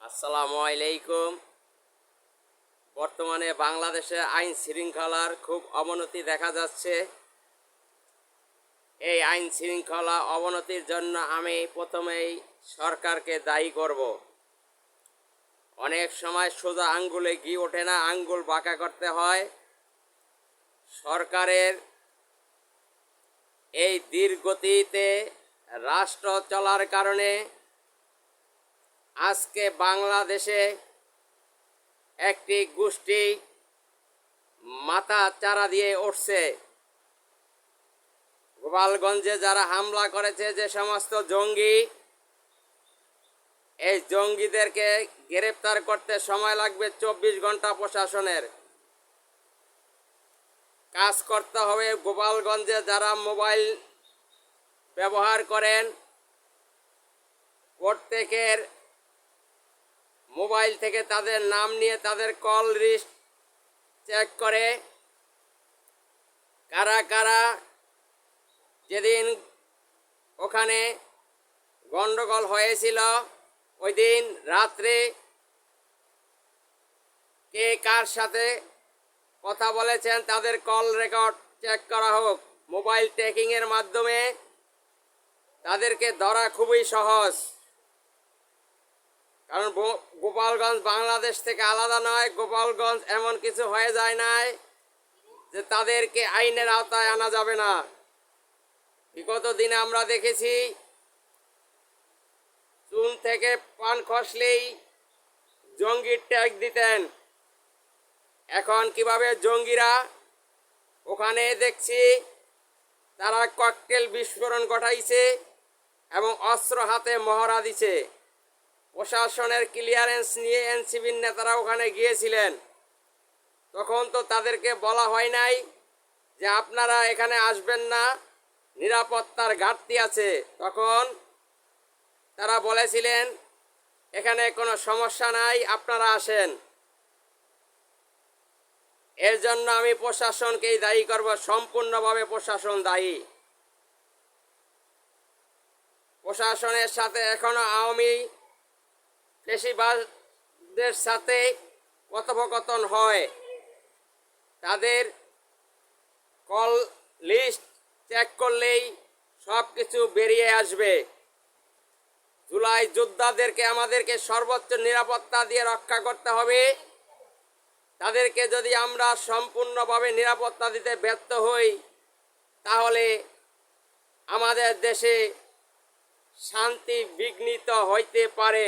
আসসালামু আলাইকুম। বর্তমানে বাংলাদেশে আইন শৃঙ্খলার খুব অবনতি দেখা যাচ্ছে। এই আইন শৃঙ্খলা অবনতির জন্য আমি প্রথমেই সরকারকে দায়ী করব। অনেক সময় সোজা আঙ্গুলে ঘি ওঠে না, আঙ্গুল বাঁকা করতে হয়। সরকারের এই ধীরগতিতে রাষ্ট্র চলার কারণে আজকে বাংলাদেশে একটি গোষ্ঠী মাথা চারা দিয়ে উঠছে। গোপালগঞ্জে যারা হামলা করেছে, যে সমস্ত জঙ্গি, এই জঙ্গিদেরকে গ্রেপ্তার করতে সময় লাগবে 24 ঘন্টা। প্রশাসনের কাজ করতে হবে। গোপালগঞ্জে যারা মোবাইল ব্যবহার করেন, প্রত্যেকের মোবাইল থেকে তাদের নাম নিয়ে তাদের কল লিস্ট চেক করে কারা কারা যেদিন ওখানে গন্ডগোল হয়েছিল ওই দিন রাত্রে কে কার সাথে কথা বলেছেন তাদের কল রেকর্ড চেক করা হোক। মোবাইল ট্র্যাকিংয়ের মাধ্যমে তাদেরকে ধরা খুবই সহজ, কারণ গোপালগঞ্জ বাংলাদেশ থেকে আলাদা নয়। গোপালগঞ্জ এমন কিছু হয়ে যায় নাই যে তাদেরকে আইনের আওতায় আনা যাবে না। বিগত দিনে আমরা দেখেছি চুন থেকে পান খসলেই জঙ্গির ট্যাগ দিতেন। এখন কিভাবে জঙ্গিরা ওখানে দেখছি তারা ককটেল বিস্ফোরণ ঘটাইছে এবং অস্ত্র হাতে মহড়া দিছে। প্রশাসনের ক্লিয়ারেন্স নিয়ে এনসিবির নেতারা ওখানে গিয়েছিলেন, তখন তো তাদেরকে বলা হয় নাই যে আপনারা এখানে আসবেন না, নিরাপত্তার ঘাটতি আছে। তখন তারা বলেছিলেন এখানে কোনো সমস্যা নাই, আপনারা আসেন। এর জন্য আমি প্রশাসনকেই দায়ী করব, সম্পূর্ণভাবে প্রশাসন দায়ী। প্রশাসনের সাথে এখনো আওয়ামী ফ্যাসিবাদের সাথে কথোপকথন হয়। তাদের কল লিস্ট চেক করলেই সব কিছু বেরিয়ে আসবে। জুলাই যোদ্ধাদেরকে আমাদেরকে সর্বোচ্চ নিরাপত্তা দিয়ে রক্ষা করতে হবে। তাদেরকে যদি আমরা সম্পূর্ণভাবে নিরাপত্তা দিতে ব্যর্থ হই, তাহলে আমাদের দেশে শান্তি বিঘ্নিত হইতে পারে।